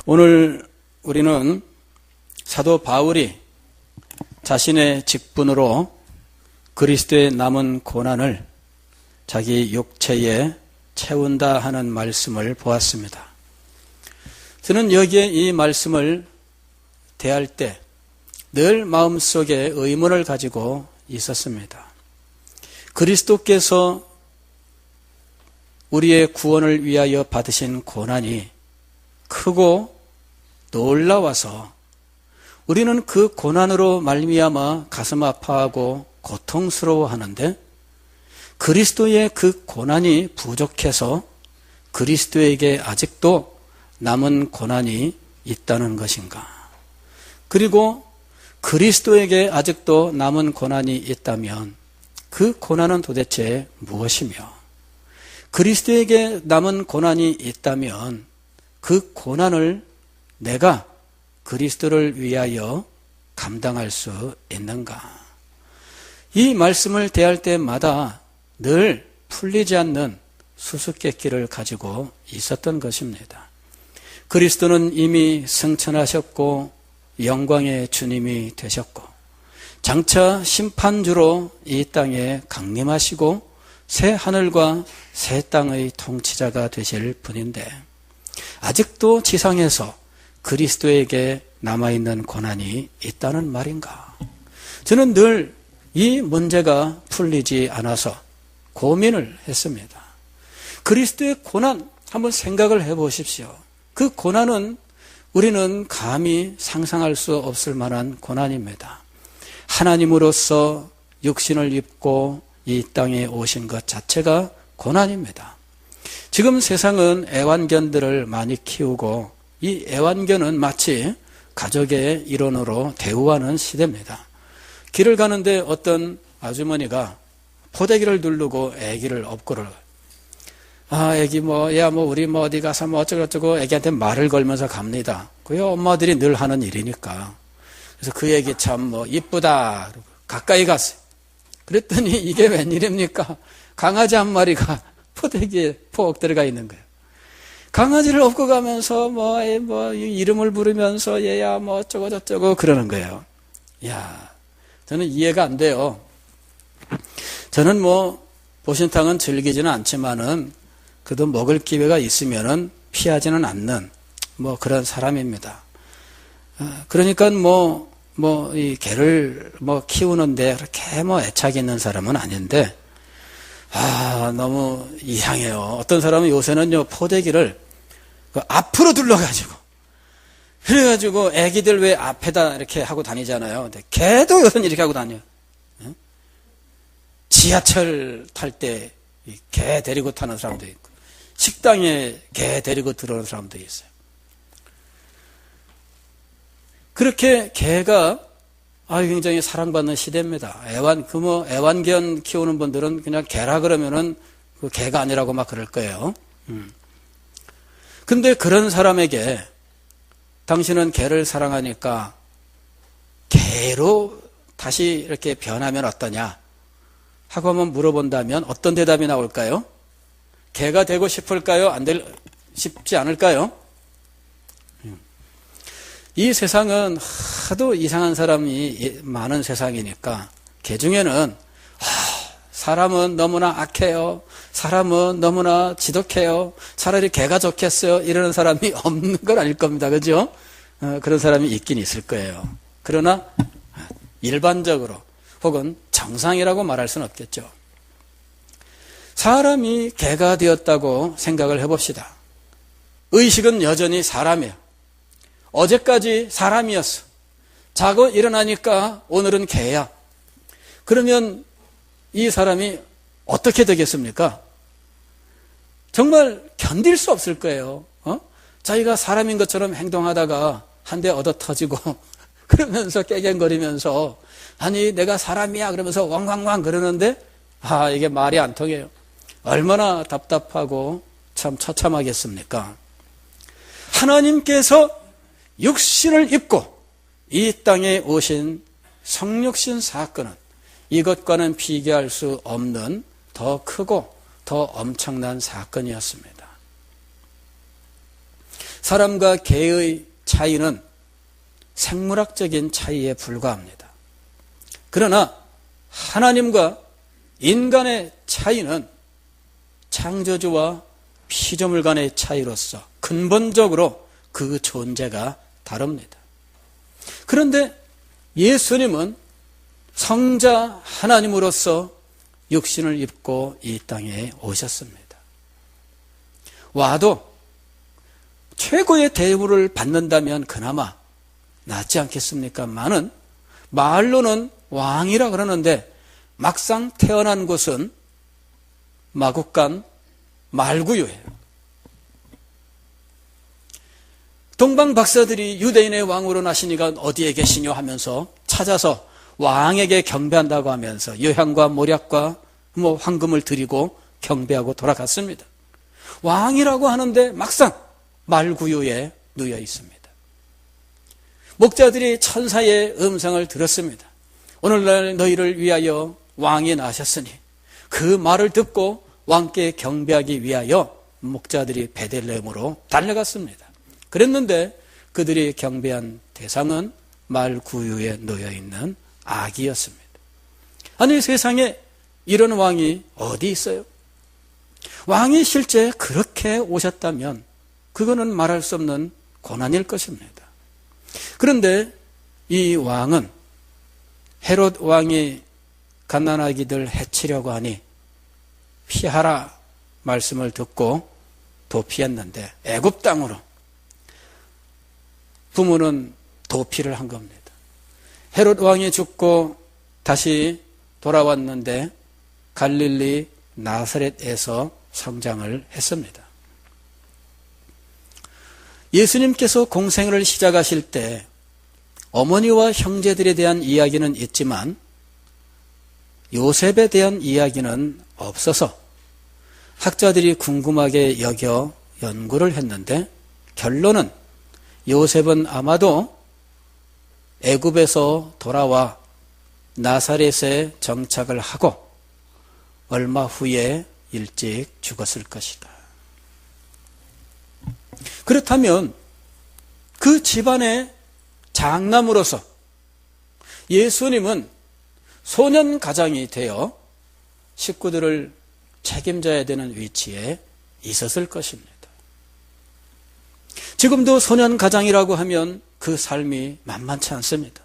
오늘 우리는 사도 바울이 자신의 직분으로 그리스도의 남은 고난을 자기 육체에 채운다 하는 말씀을 보았습니다. 저는 여기에 이 말씀을 대할 때 늘 마음속에 의문을 가지고 있었습니다. 그리스도께서 우리의 구원을 위하여 받으신 고난이 크고 놀라워서 우리는 그 고난으로 말미암아 가슴 아파하고 고통스러워하는데 그리스도의 그 고난이 부족해서 그리스도에게 아직도 남은 고난이 있다는 것인가? 그리고 그리스도에게 아직도 남은 고난이 있다면 그 고난은 도대체 무엇이며 그리스도에게 남은 고난이 있다면 그 고난을 내가 그리스도를 위하여 감당할 수 있는가? 이 말씀을 대할 때마다 늘 풀리지 않는 수수께끼를 가지고 있었던 것입니다. 그리스도는 이미 승천하셨고 영광의 주님이 되셨고 장차 심판주로 이 땅에 강림하시고 새 하늘과 새 땅의 통치자가 되실 분인데 아직도 지상에서 그리스도에게 남아있는 고난이 있다는 말인가? 저는 늘 이 문제가 풀리지 않아서 고민을 했습니다. 그리스도의 고난 한번 생각을 해보십시오. 그 고난은 우리는 감히 상상할 수 없을 만한 고난입니다. 하나님으로서 육신을 입고 이 땅에 오신 것 자체가 고난입니다. 지금 세상은 애완견들을 많이 키우고 이 애완견은 마치 가족의 일원으로 대우하는 시대입니다. 길을 가는데 어떤 아주머니가 포대기를 누르고 애기를 업고를 애기 우리 어디 가서 어쩌고저쩌고 애기한테 말을 걸면서 갑니다. 그게 엄마들이 늘 하는 일이니까. 그래서 그 애기 참 이쁘다. 가까이 갔어요. 그랬더니 이게 웬일입니까? 강아지 한 마리가 포대기에 포옥 들어가 있는 거예요. 강아지를 업고 가면서 이름을 부르면서 얘야 어쩌고저쩌고 그러는 거예요. 저는 이해가 안 돼요. 저는 보신탕은 즐기지는 않지만은 그래도 먹을 기회가 있으면은 피하지는 않는 그런 사람입니다. 그러니까 이 개를 키우는데 그렇게 애착이 있는 사람은 아닌데 너무 이상해요. 어떤 사람은 요새는요 포대기를 앞으로 둘러가지고 그래가지고 애기들 왜 앞에다 이렇게 하고 다니잖아요. 근데 개도 요새는 이렇게 하고 다녀요. 지하철 탈 때 개 데리고 타는 사람도 있고 식당에 개 데리고 들어오는 사람도 있어요. 그렇게 개가 굉장히 사랑받는 시대입니다. 애완견 키우는 분들은 그냥 개라 그러면은 그 개가 아니라고 막 그럴 거예요. 근데 그런 사람에게 당신은 개를 사랑하니까 개로 다시 이렇게 변하면 어떠냐? 하고 한번 물어본다면 어떤 대답이 나올까요? 개가 되고 싶을까요? 싶지 않을까요? 이 세상은 하도 이상한 사람이 많은 세상이니까 개 중에는 사람은 너무나 악해요. 사람은 너무나 지독해요. 차라리 개가 좋겠어요. 이러는 사람이 없는 건 아닐 겁니다. 그죠? 그런 사람이 있긴 있을 거예요. 그러나 일반적으로 혹은 정상이라고 말할 수는 없겠죠. 사람이 개가 되었다고 생각을 해봅시다. 의식은 여전히 사람이에요. 어제까지 사람이었어. 자고 일어나니까 오늘은 개야. 그러면 이 사람이 어떻게 되겠습니까? 정말 견딜 수 없을 거예요. 자기가 사람인 것처럼 행동하다가 한 대 얻어 터지고 그러면서 깨갱거리면서 아니 내가 사람이야 그러면서 왕왕왕 그러는데 이게 말이 안 통해요. 얼마나 답답하고 참 처참하겠습니까? 하나님께서 육신을 입고 이 땅에 오신 성육신 사건은 이것과는 비교할 수 없는 더 크고 더 엄청난 사건이었습니다. 사람과 개의 차이는 생물학적인 차이에 불과합니다. 그러나 하나님과 인간의 차이는 창조주와 피조물 간의 차이로서 근본적으로 그 존재가 다릅니다. 그런데 예수님은 성자 하나님으로서 육신을 입고 이 땅에 오셨습니다. 와도 최고의 대우를 받는다면 그나마 낫지 않겠습니까? 많은 말로는 왕이라 그러는데 막상 태어난 곳은 마국간 말구유예요. 동방 박사들이 유대인의 왕으로 나시니가 어디에 계시뇨 하면서 찾아서 왕에게 경배한다고 하면서 여향과 모략과 황금을 드리고 경배하고 돌아갔습니다. 왕이라고 하는데 막상 말구유에 누워 있습니다. 목자들이 천사의 음성을 들었습니다. 오늘날 너희를 위하여 왕이 나셨으니 그 말을 듣고 왕께 경배하기 위하여 목자들이 베들레헴으로 달려갔습니다. 그랬는데 그들이 경배한 대상은 말구유에 놓여있는 아기였습니다. 아니, 세상에 이런 왕이 어디 있어요? 왕이 실제 그렇게 오셨다면 그거는 말할 수 없는 고난일 것입니다. 그런데 이 왕은 헤롯 왕이 갓난아기들 해치려고 하니 피하라 말씀을 듣고 도피했는데 애굽 땅으로 부모는 도피를 한 겁니다. 헤롯 왕이 죽고 다시 돌아왔는데 갈릴리 나사렛에서 성장을 했습니다. 예수님께서 공생을 시작하실 때 어머니와 형제들에 대한 이야기는 있지만 요셉에 대한 이야기는 없어서 학자들이 궁금하게 여겨 연구를 했는데 결론은 요셉은 아마도 애굽에서 돌아와 나사렛에 정착을 하고 얼마 후에 일찍 죽었을 것이다. 그렇다면 그 집안의 장남으로서 예수님은 소년 가장이 되어 식구들을 책임져야 되는 위치에 있었을 것입니다. 지금도 소년 가장이라고 하면 그 삶이 만만치 않습니다.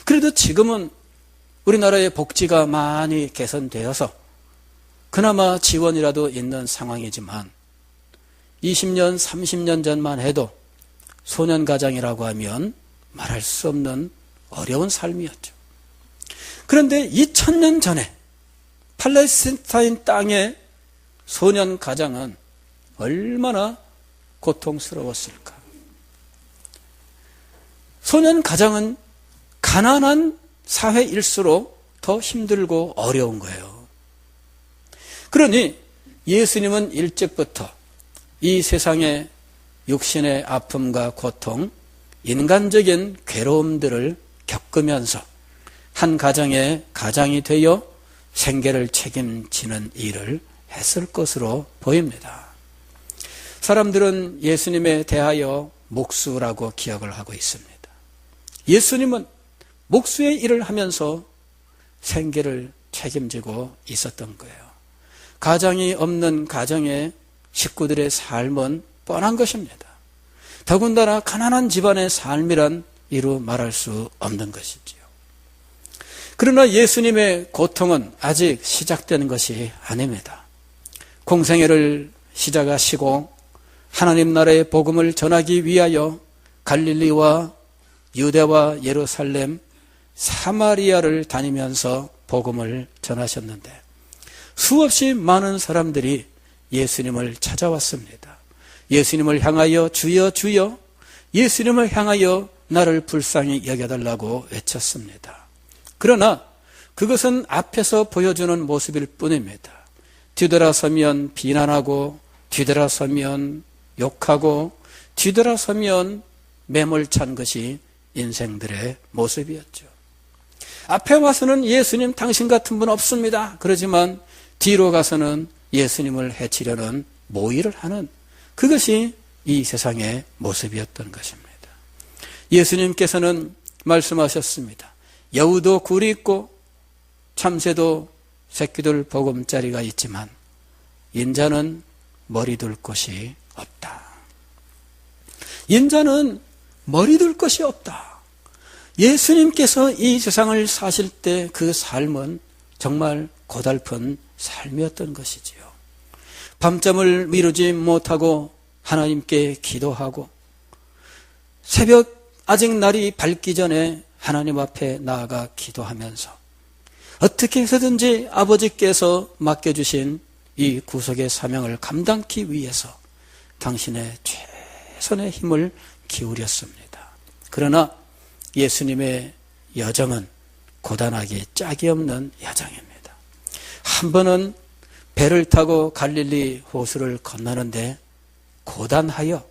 그래도 지금은 우리나라의 복지가 많이 개선되어서 그나마 지원이라도 있는 상황이지만 20년, 30년 전만 해도 소년 가장이라고 하면 말할 수 없는 어려운 삶이었죠. 그런데 2000년 전에 팔레스타인 땅의 소년 가장은 얼마나 고통스러웠을까. 소년 가장은 가난한 사회일수록 더 힘들고 어려운 거예요. 그러니 예수님은 일찍부터 이 세상의 육신의 아픔과 고통, 인간적인 괴로움들을 겪으면서 한 가정의 가장이 되어 생계를 책임지는 일을 했을 것으로 보입니다. 사람들은 예수님에 대하여 목수라고 기억을 하고 있습니다. 예수님은 목수의 일을 하면서 생계를 책임지고 있었던 거예요. 가장이 없는 가정의 식구들의 삶은 뻔한 것입니다. 더군다나 가난한 집안의 삶이란 이루 말할 수 없는 것이지요. 그러나 예수님의 고통은 아직 시작된 것이 아닙니다. 공생애를 시작하시고 하나님 나라의 복음을 전하기 위하여 갈릴리와 유대와 예루살렘, 사마리아를 다니면서 복음을 전하셨는데 수없이 많은 사람들이 예수님을 찾아왔습니다. 예수님을 향하여 주여 주여, 예수님을 향하여 나를 불쌍히 여겨달라고 외쳤습니다. 그러나 그것은 앞에서 보여주는 모습일 뿐입니다. 뒤돌아서면 비난하고, 뒤돌아서면 욕하고, 뒤돌아서면 매몰찬 것이 인생들의 모습이었죠. 앞에 와서는 예수님 당신 같은 분 없습니다. 그러지만 뒤로 가서는 예수님을 해치려는 모의를 하는 그것이 이 세상의 모습이었던 것입니다. 예수님께서는 말씀하셨습니다. 여우도 굴이 있고 참새도 새끼들 보금자리가 있지만 인자는 머리 둘 곳이 없다. 인자는 머리 둘 곳이 없다. 예수님께서 이 세상을 사실 때 그 삶은 정말 고달픈 삶이었던 것이지요. 밤잠을 미루지 못하고 하나님께 기도하고 새벽 아직 날이 밝기 전에 하나님 앞에 나아가 기도하면서 어떻게 해서든지 아버지께서 맡겨주신 이 구속의 사명을 감당하기 위해서 당신의 최선의 힘을 기울였습니다. 그러나 예수님의 여정은 고단하기 짝이 없는 여정입니다. 한 번은 배를 타고 갈릴리 호수를 건너는데 고단하여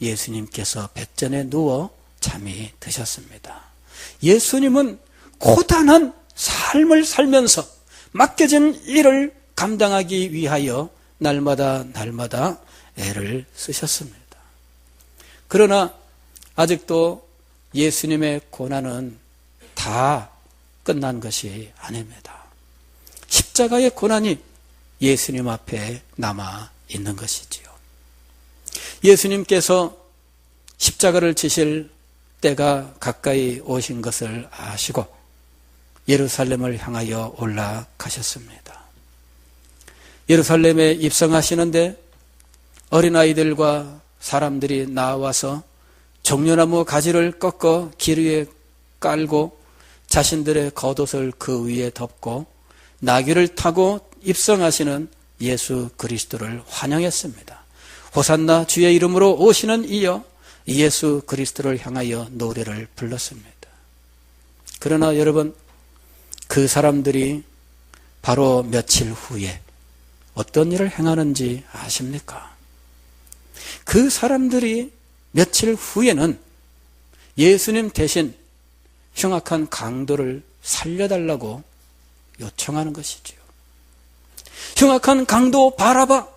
예수님께서 뱃전에 누워 잠이 드셨습니다. 예수님은 고단한 삶을 살면서 맡겨진 일을 감당하기 위하여 날마다 애를 쓰셨습니다. 그러나 아직도 예수님의 고난은 다 끝난 것이 아닙니다. 십자가의 고난이 예수님 앞에 남아 있는 것이지요. 예수님께서 십자가를 지실 때가 가까이 오신 것을 아시고 예루살렘을 향하여 올라가셨습니다. 예루살렘에 입성하시는데 어린아이들과 사람들이 나와서 종려나무 가지를 꺾어 길 위에 깔고 자신들의 겉옷을 그 위에 덮고 나귀를 타고 입성하시는 예수 그리스도를 환영했습니다. 호산나 주의 이름으로 오시는 이여 예수 그리스도를 향하여 노래를 불렀습니다. 그러나 여러분, 그 사람들이 바로 며칠 후에 어떤 일을 행하는지 아십니까? 그 사람들이 며칠 후에는 예수님 대신 흉악한 강도를 살려달라고 요청하는 것이지요. 흉악한 강도 바라바,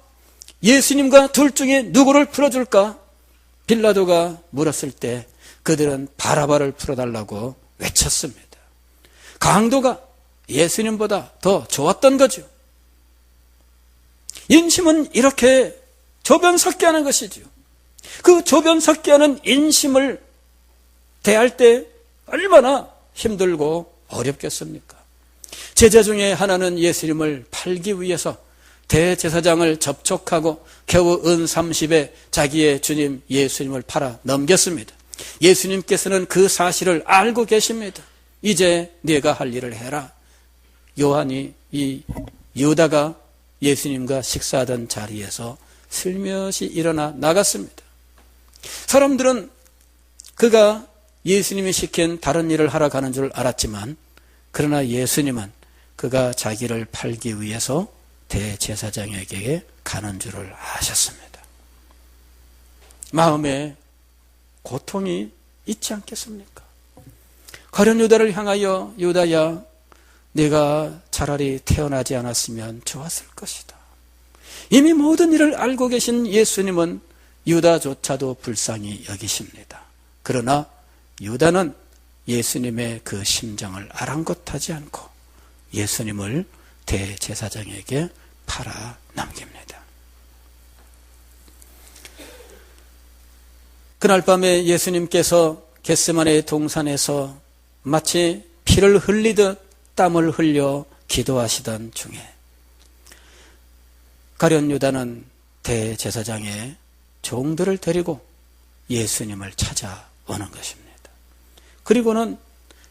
예수님과 둘 중에 누구를 풀어줄까? 빌라도가 물었을 때 그들은 바라바를 풀어달라고 외쳤습니다. 강도가 예수님보다 더 좋았던 거죠. 인심은 이렇게 조변석게 하는 것이지요. 그 조변석게 하는 인심을 대할 때 얼마나 힘들고 어렵겠습니까? 제자 중에 하나는 예수님을 팔기 위해서 대제사장을 접촉하고 겨우 은 30에 자기의 주님 예수님을 팔아 넘겼습니다. 예수님께서는 그 사실을 알고 계십니다. 이제 네가 할 일을 해라. 요한이 이 유다가 예수님과 식사하던 자리에서 슬며시 일어나 나갔습니다. 사람들은 그가 예수님이 시킨 다른 일을 하러 가는 줄 알았지만 그러나 예수님은 그가 자기를 팔기 위해서 대제사장에게 가는 줄을 아셨습니다. 마음에 고통이 있지 않겠습니까? 가룟 유다를 향하여 유다야, 네가 차라리 태어나지 않았으면 좋았을 것이다. 이미 모든 일을 알고 계신 예수님은 유다조차도 불쌍히 여기십니다. 그러나 유다는 예수님의 그 심정을 아랑곳하지 않고 예수님을 대제사장에게 팔아 넘깁니다. 그날 밤에 예수님께서 겟세마네 동산에서 마치 피를 흘리듯 땀을 흘려 기도하시던 중에 가룟 유다는 대제사장의 종들을 데리고 예수님을 찾아오는 것입니다. 그리고는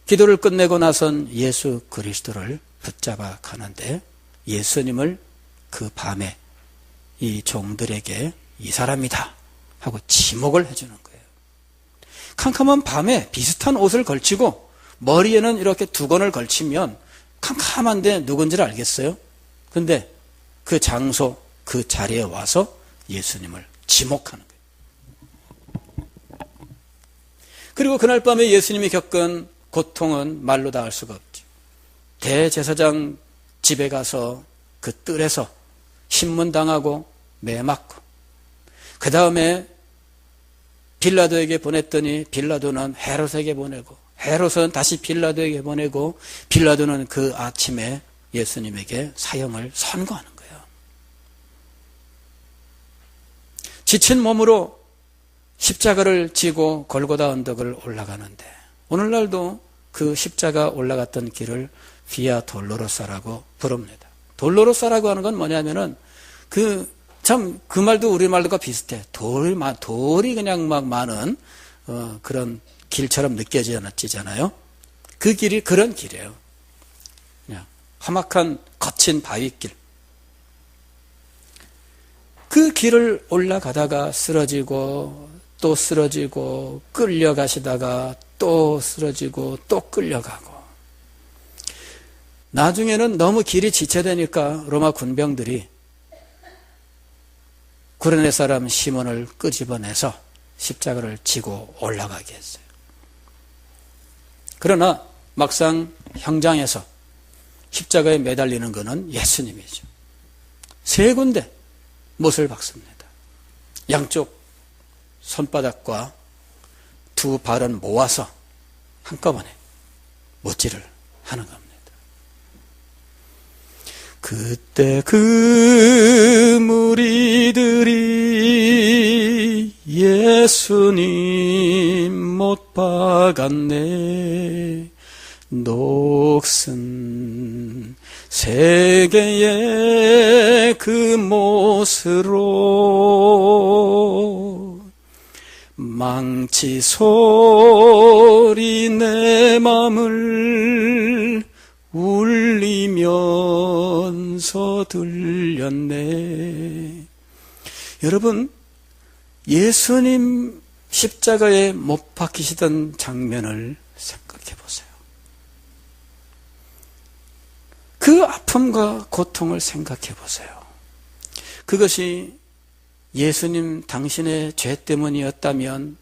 기도를 끝내고 나선 예수 그리스도를 붙잡아 가는데 예수님을 그 밤에 이 종들에게 이 사람이다 하고 지목을 해주는 거예요. 캄캄한 밤에 비슷한 옷을 걸치고 머리에는 이렇게 두건을 걸치면 캄캄한데 누군지를 알겠어요? 근데 그 장소, 그 자리에 와서 예수님을 지목하는 거예요. 그리고 그날 밤에 예수님이 겪은 고통은 말로 다 할 수가 없죠. 대제사장 집에 가서 그 뜰에서 신문당하고 매맞고 그 다음에 빌라도에게 보냈더니 빌라도는 헤롯에게 보내고, 헤롯은 다시 빌라도에게 보내고, 빌라도는 그 아침에 예수님에게 사형을 선고하는 거예요. 지친 몸으로 십자가를 지고 골고다 언덕을 올라가는데, 오늘날도 그 십자가 올라갔던 길을 비아 돌로로사라고 부릅니다. 돌로로사라고 하는 건 뭐냐면은 그 말도 우리말과 비슷해. 돌이 그냥 막 많은 그런 길처럼 느껴지잖아요. 그 길이 그런 길이에요. 그냥 험악한 거친 바위길. 그 길을 올라가다가 쓰러지고 또 쓰러지고, 끌려가시다가 또 쓰러지고 또 끌려가고, 나중에는 너무 길이 지체되니까 로마 군병들이 구레네 사람 시몬을 끄집어내서 십자가를 지고 올라가게 했어요. 그러나 막상 형장에서 십자가에 매달리는 것은 예수님이죠. 3군데 못을 박습니다. 양쪽 손바닥과 2 발은 모아서 한꺼번에 못질을 하는 겁니다. 그때 그 무리들이 예수님 못 박았네, 녹슨 세계의 그 못으로 망치 소리 내 맘을 울리면서 들렸네. 여러분, 예수님 십자가에 못 박히시던 장면을 생각해 보세요. 그 아픔과 고통을 생각해 보세요. 그것이 예수님 당신의 죄 때문이었다면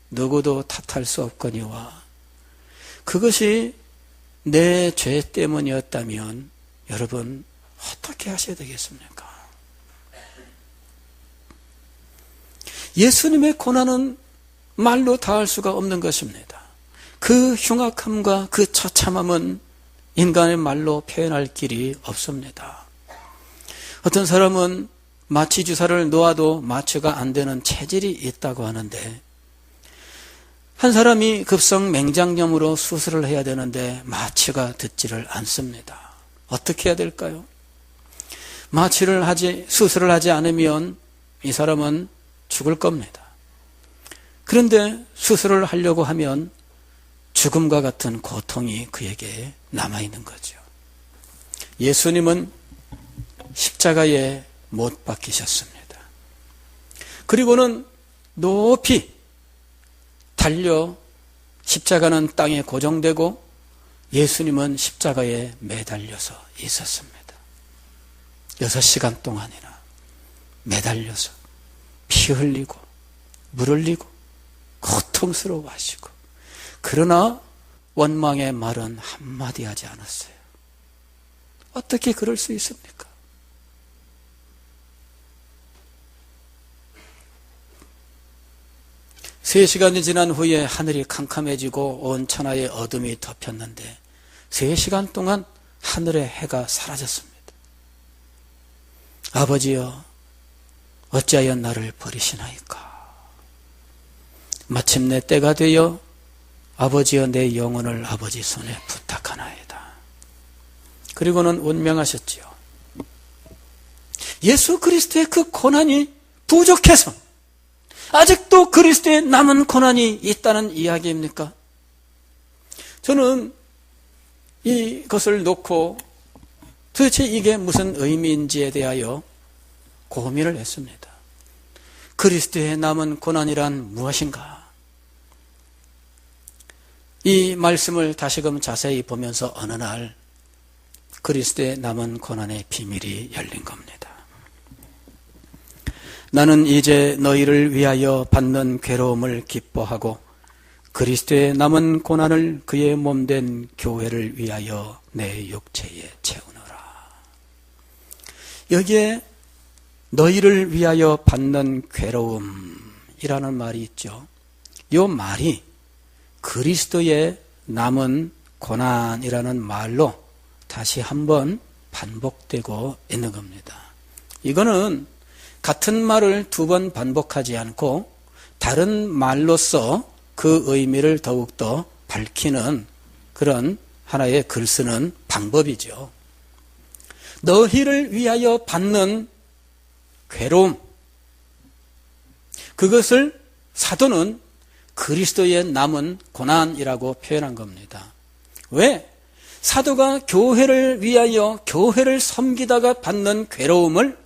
누구도 탓할 수 없거니와, 그것이 내 죄 때문이었다면 여러분 어떻게 하셔야 되겠습니까? 예수님의 고난은 말로 다할 수가 없는 것입니다. 그 흉악함과 그 처참함은 인간의 말로 표현할 길이 없습니다. 어떤 사람은 마취 주사를 놓아도 마취가 안 되는 체질이 있다고 하는데, 한 사람이 급성 맹장염으로 수술을 해야 되는데 마취가 듣지를 않습니다. 어떻게 해야 될까요? 수술을 하지 않으면 이 사람은 죽을 겁니다. 그런데 수술을 하려고 하면 죽음과 같은 고통이 그에게 남아있는 거죠. 예수님은 십자가에 못 박히셨습니다. 그리고는 높이 달려 십자가는 땅에 고정되고 예수님은 십자가에 매달려서 있었습니다. 6시간 동안이나 매달려서 피 흘리고 물 흘리고 고통스러워 하시고, 그러나 원망의 말은 한마디 하지 않았어요. 어떻게 그럴 수 있습니까? 세 시간이 지난 후에 하늘이 캄캄해지고 온 천하에 어둠이 덮였는데 3시간 동안 하늘의 해가 사라졌습니다. 아버지여, 어찌하여 나를 버리시나이까? 마침내 때가 되어 아버지여 내 영혼을 아버지 손에 부탁하나이다. 그리고는 운명하셨지요. 예수 그리스도의 그 고난이 부족해서 아직도 그리스도에 남은 고난이 있다는 이야기입니까? 저는 이것을 놓고 도대체 이게 무슨 의미인지에 대하여 고민을 했습니다. 그리스도에 남은 고난이란 무엇인가? 이 말씀을 다시금 자세히 보면서 어느 날 그리스도에 남은 고난의 비밀이 열린 겁니다. 나는 이제 너희를 위하여 받는 괴로움을 기뻐하고 그리스도의 남은 고난을 그의 몸된 교회를 위하여 내 육체에 채우노라. 여기에 너희를 위하여 받는 괴로움이라는 말이 있죠. 이 말이 그리스도의 남은 고난이라는 말로 다시 한번 반복되고 있는 겁니다. 이거는 같은 말을 두 번 반복하지 않고 다른 말로써 그 의미를 더욱더 밝히는 그런 하나의 글 쓰는 방법이죠. 너희를 위하여 받는 괴로움, 그것을 사도는 그리스도의 남은 고난이라고 표현한 겁니다. 왜? 사도가 교회를 위하여 교회를 섬기다가 받는 괴로움을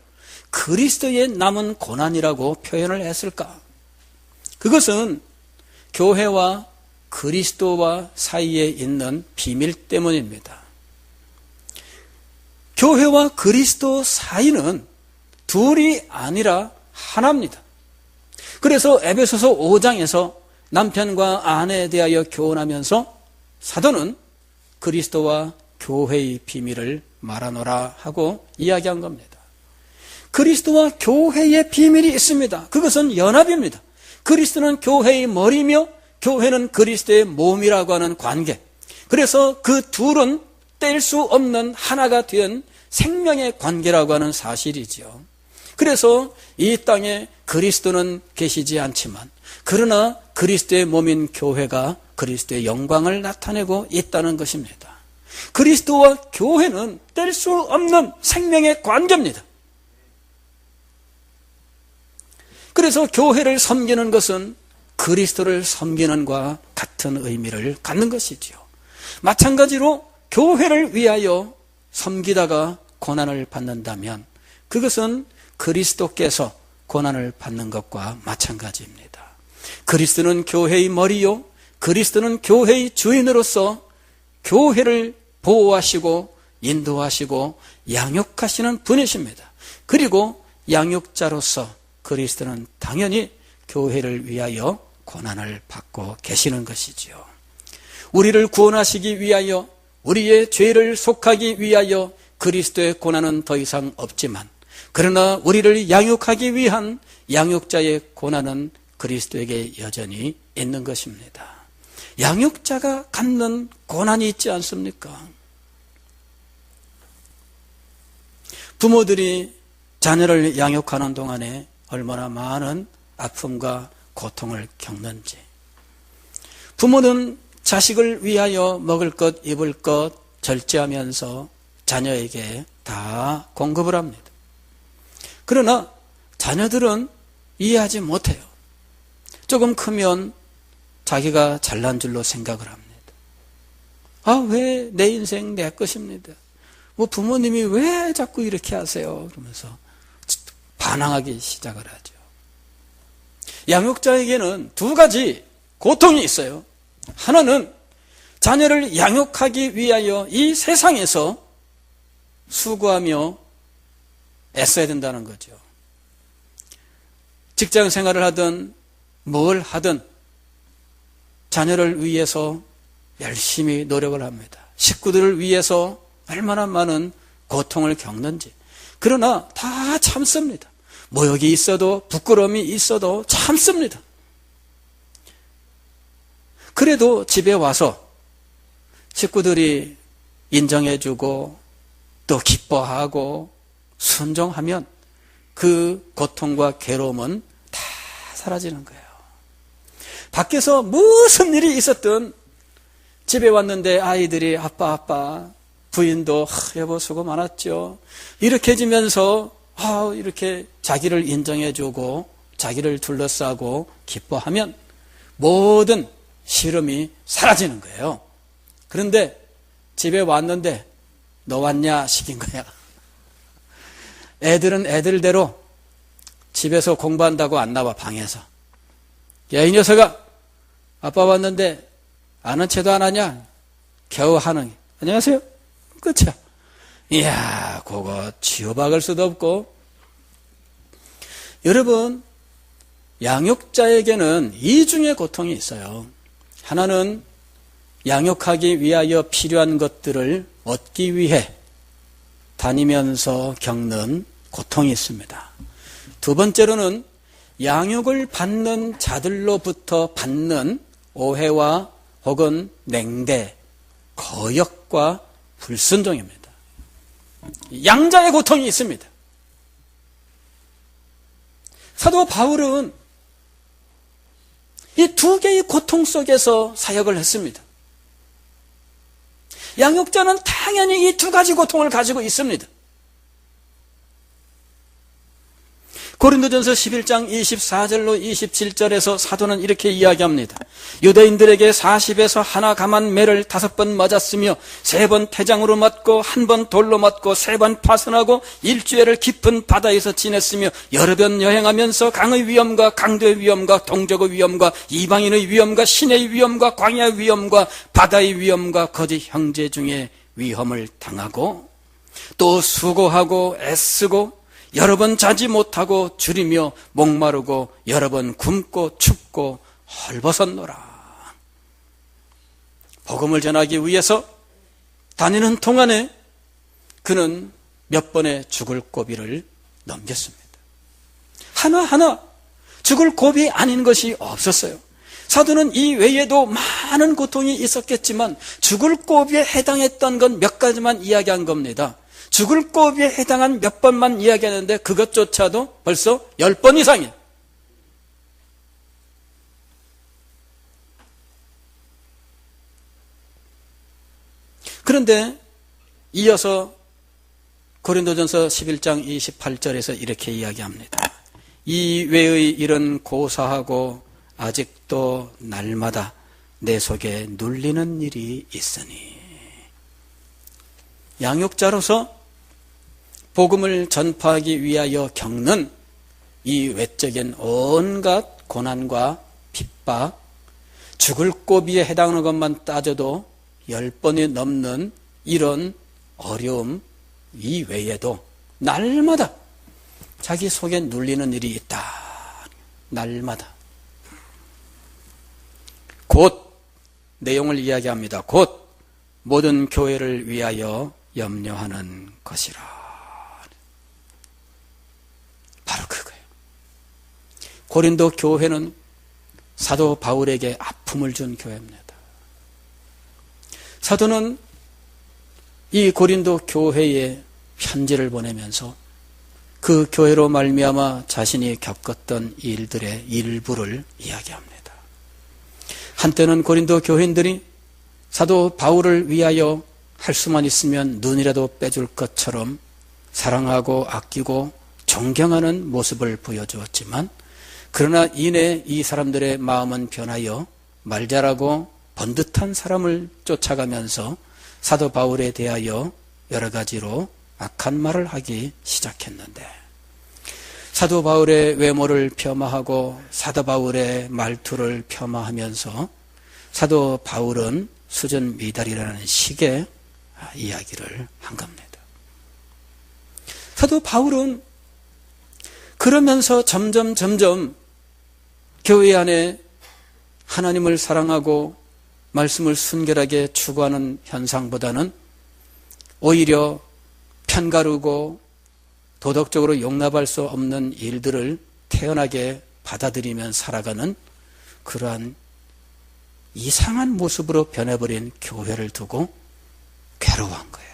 그리스도의 남은 고난이라고 표현을 했을까? 그것은 교회와 그리스도와 사이에 있는 비밀 때문입니다. 교회와 그리스도 사이는 둘이 아니라 하나입니다. 그래서 에베소서 5장에서 남편과 아내에 대하여 교훈하면서 사도는 그리스도와 교회의 비밀을 말하노라 하고 이야기한 겁니다. 그리스도와 교회의 비밀이 있습니다. 그것은 연합입니다. 그리스도는 교회의 머리며 교회는 그리스도의 몸이라고 하는 관계. 그래서 그 둘은 뗄 수 없는 하나가 된 생명의 관계라고 하는 사실이죠. 그래서 이 땅에 그리스도는 계시지 않지만 그러나 그리스도의 몸인 교회가 그리스도의 영광을 나타내고 있다는 것입니다. 그리스도와 교회는 뗄 수 없는 생명의 관계입니다. 그래서 교회를 섬기는 것은 그리스도를 섬기는 것과 같은 의미를 갖는 것이지요. 마찬가지로 교회를 위하여 섬기다가 고난을 받는다면 그것은 그리스도께서 고난을 받는 것과 마찬가지입니다. 그리스도는 교회의 머리요, 그리스도는 교회의 주인으로서 교회를 보호하시고 인도하시고 양육하시는 분이십니다. 그리고 양육자로서 그리스도는 당연히 교회를 위하여 고난을 받고 계시는 것이지요. 우리를 구원하시기 위하여, 우리의 죄를 속하기 위하여 그리스도의 고난은 더 이상 없지만 그러나 우리를 양육하기 위한 양육자의 고난은 그리스도에게 여전히 있는 것입니다. 양육자가 갖는 고난이 있지 않습니까? 부모들이 자녀를 양육하는 동안에 얼마나 많은 아픔과 고통을 겪는지. 부모는 자식을 위하여 먹을 것, 입을 것 절제하면서 자녀에게 다 공급을 합니다. 그러나 자녀들은 이해하지 못해요. 조금 크면 자기가 잘난 줄로 생각을 합니다. 아, 왜 내 인생 내 것입니다. 뭐 부모님이 왜 자꾸 이렇게 하세요? 그러면서 반항하기 시작을 하죠. 양육자에게는 두 가지 고통이 있어요. 하나는 자녀를 양육하기 위하여 이 세상에서 수고하며 애써야 된다는 거죠. 직장 생활을 하든 뭘 하든 자녀를 위해서 열심히 노력을 합니다. 식구들을 위해서 얼마나 많은 고통을 겪는지. 그러나 다 참습니다. 모욕이 있어도 부끄러움이 있어도 참습니다. 그래도 집에 와서 식구들이 인정해주고 또 기뻐하고 순종하면 그 고통과 괴로움은 다 사라지는 거예요. 밖에서 무슨 일이 있었든 집에 왔는데 아이들이 아빠 부인도 여보 수고 많았죠. 이렇게 해주면서 이렇게 자기를 인정해주고 자기를 둘러싸고 기뻐하면 모든 시름이 사라지는 거예요. 그런데 집에 왔는데 너 왔냐 시킨 거야. 애들은 애들대로 집에서 공부한다고 안 나와 방에서. 야, 이 녀석아, 아빠 왔는데 아는 체도 안 하냐? 겨우 하는. 안녕하세요. 끝이야. 이야, 그거 치워박을 수도 없고. 여러분, 양육자에게는 이중의 고통이 있어요. 하나는 양육하기 위하여 필요한 것들을 얻기 위해 다니면서 겪는 고통이 있습니다. 두 번째로는 양육을 받는 자들로부터 받는 오해와 혹은 냉대, 거역과 불순종입니다. 양자의 고통이 있습니다. 사도 바울은 이 두 개의 고통 속에서 사역을 했습니다. 양육자는 당연히 이 두 가지 고통을 가지고 있습니다. 고린도전서 11장 24절로 27절에서 사도는 이렇게 이야기합니다. 유대인들에게 40에서 하나 감한 매를 5번 맞았으며 3번 태장으로 맞고 1번 돌로 맞고 3번 파선하고 일주일을 깊은 바다에서 지냈으며 여러 번 여행하면서 강의 위험과 강도의 위험과 동족의 위험과 이방인의 위험과 신의 위험과 광야의 위험과 바다의 위험과 거짓 형제 중에 위험을 당하고 또 수고하고 애쓰고 여러 번 자지 못하고 줄이며 목마르고 여러 번 굶고 춥고 헐벗었노라. 복음을 전하기 위해서 다니는 동안에 그는 몇 번의 죽을 고비를 넘겼습니다. 하나하나 죽을 고비 아닌 것이 없었어요. 사도는 이 외에도 많은 고통이 있었겠지만 죽을 고비에 해당했던 건 몇 가지만 이야기한 겁니다. 죽을 고비에 해당한 몇 번만 이야기하는데 그것조차도 벌써 10번 이상이에요. 그런데 이어서 고린도전서 11장 28절에서 이렇게 이야기합니다. 이 외의 일은 고사하고 아직도 날마다 내 속에 눌리는 일이 있으니. 양육자로서 복음을 전파하기 위하여 겪는 이 외적인 온갖 고난과 핍박, 죽을 고비에 해당하는 것만 따져도 10번이 넘는 이런 어려움 이외에도 날마다 자기 속에 눌리는 일이 있다. 날마다. 곧 내용을 이야기합니다. 곧 모든 교회를 위하여 염려하는 것이라. 바로 그거예요. 고린도 교회는 사도 바울에게 아픔을 준 교회입니다. 사도는 이 고린도 교회에 편지를 보내면서 그 교회로 말미암아 자신이 겪었던 일들의 일부를 이야기합니다. 한때는 고린도 교인들이 사도 바울을 위하여 할 수만 있으면 눈이라도 빼줄 것처럼 사랑하고 아끼고 존경하는 모습을 보여주었지만 그러나 이내 이 사람들의 마음은 변하여 말 잘하고 번듯한 사람을 쫓아가면서 사도 바울에 대하여 여러 가지로 악한 말을 하기 시작했는데 사도 바울의 외모를 폄하하고 사도 바울의 말투를 폄하하면서 사도 바울은 수전 미달이라는 식의 이야기를 한 겁니다. 사도 바울은 그러면서 점점 교회 안에 하나님을 사랑하고 말씀을 순결하게 추구하는 현상보다는 오히려 편가르고 도덕적으로 용납할 수 없는 일들을 태연하게 받아들이며 살아가는 그러한 이상한 모습으로 변해버린 교회를 두고 괴로워한 거예요.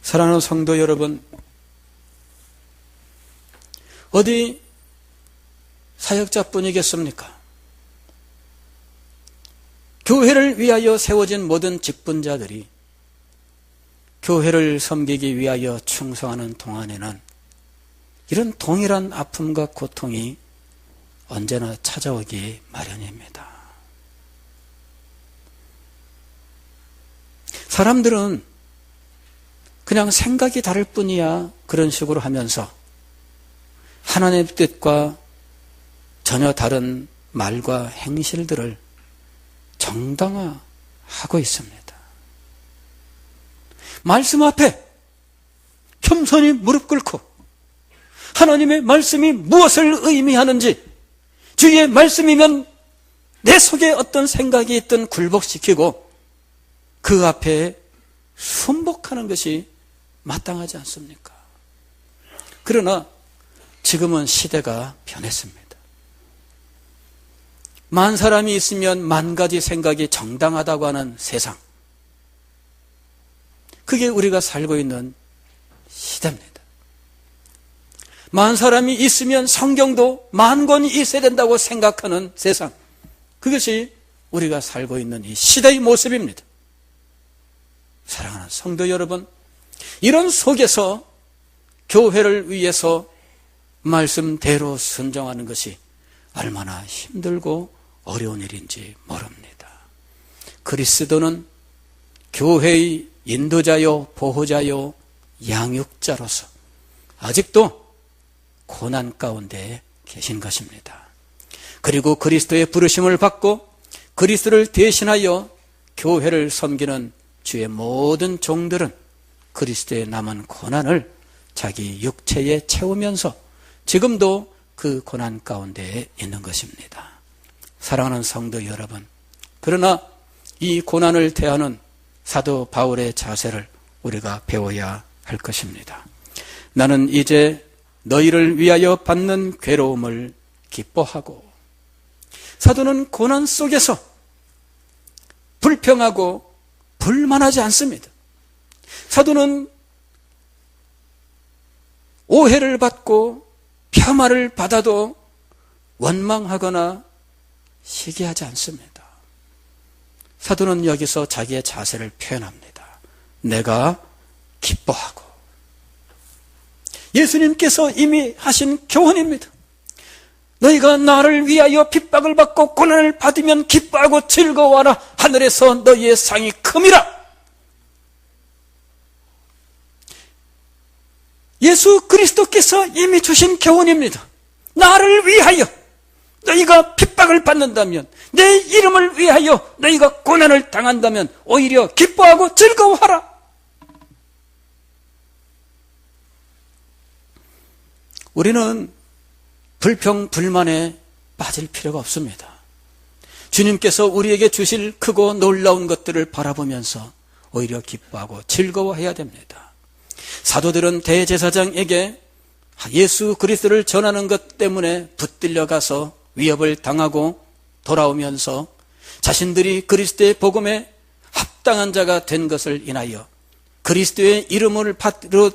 사랑하는 성도 여러분, 어디 사역자뿐이겠습니까? 교회를 위하여 세워진 모든 직분자들이 교회를 섬기기 위하여 충성하는 동안에는 이런 동일한 아픔과 고통이 언제나 찾아오기 마련입니다. 사람들은 그냥 생각이 다를 뿐이야 그런 식으로 하면서 하나님의 뜻과 전혀 다른 말과 행실들을 정당화하고 있습니다. 말씀 앞에 겸손히 무릎 꿇고 하나님의 말씀이 무엇을 의미하는지 주의 말씀이면 내 속에 어떤 생각이 있든 굴복시키고 그 앞에 순복하는 것이 마땅하지 않습니까? 그러나 지금은 시대가 변했습니다. 만 사람이 있으면 만 가지 생각이 정당하다고 하는 세상. 그게 우리가 살고 있는 시대입니다. 만 사람이 있으면 성경도 만 권이 있어야 된다고 생각하는 세상. 그것이 우리가 살고 있는 이 시대의 모습입니다. 사랑하는 성도 여러분, 이런 속에서 교회를 위해서 말씀대로 순종하는 것이 얼마나 힘들고 어려운 일인지 모릅니다. 그리스도는 교회의 인도자요, 보호자요, 양육자로서 아직도 고난 가운데 계신 것입니다. 그리고 그리스도의 부르심을 받고 그리스도를 대신하여 교회를 섬기는 주의 모든 종들은 그리스도의 남은 고난을 자기 육체에 채우면서 지금도 그 고난 가운데 있는 것입니다. 사랑하는 성도 여러분, 그러나 이 고난을 대하는 사도 바울의 자세를 우리가 배워야 할 것입니다. 나는 이제 너희를 위하여 받는 괴로움을 기뻐하고, 사도는 고난 속에서 불평하고 불만하지 않습니다. 사도는 오해를 받고 폄하를 받아도 원망하거나 시기하지 않습니다. 사도는 여기서 자기의 자세를 표현합니다. 내가 기뻐하고. 예수님께서 이미 하신 교훈입니다. 너희가 나를 위하여 핍박을 받고 고난을 받으면 기뻐하고 즐거워하라. 하늘에서 너희의 상이 큼이라. 예수 그리스도께서 이미 주신 교훈입니다. 나를 위하여 너희가 핍박을 받는다면, 내 이름을 위하여 너희가 고난을 당한다면 오히려 기뻐하고 즐거워하라. 우리는 불평, 불만에 빠질 필요가 없습니다. 주님께서 우리에게 주실 크고 놀라운 것들을 바라보면서 오히려 기뻐하고 즐거워해야 됩니다. 사도들은 대제사장에게 예수 그리스도를 전하는 것 때문에 붙들려 가서 위협을 당하고 돌아오면서 자신들이 그리스도의 복음에 합당한 자가 된 것을 인하여 그리스도의 이름을 받으러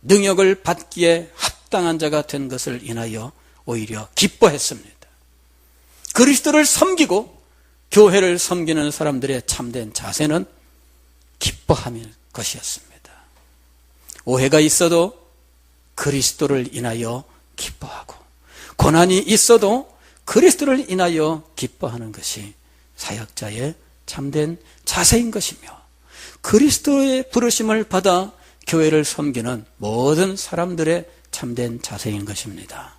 능력을 받기에 합당한 자가 된 것을 인하여 오히려 기뻐했습니다. 그리스도를 섬기고 교회를 섬기는 사람들의 참된 자세는 기뻐하는 것이었습니다. 오해가 있어도 그리스도를 인하여 기뻐하고, 고난이 있어도 그리스도를 인하여 기뻐하는 것이 사역자의 참된 자세인 것이며, 그리스도의 부르심을 받아 교회를 섬기는 모든 사람들의 참된 자세인 것입니다.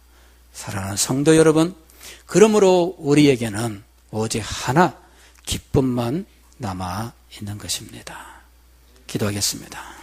사랑하는 성도 여러분, 그러므로 우리에게는 오직 하나 기쁨만 남아 있는 것입니다. 기도하겠습니다.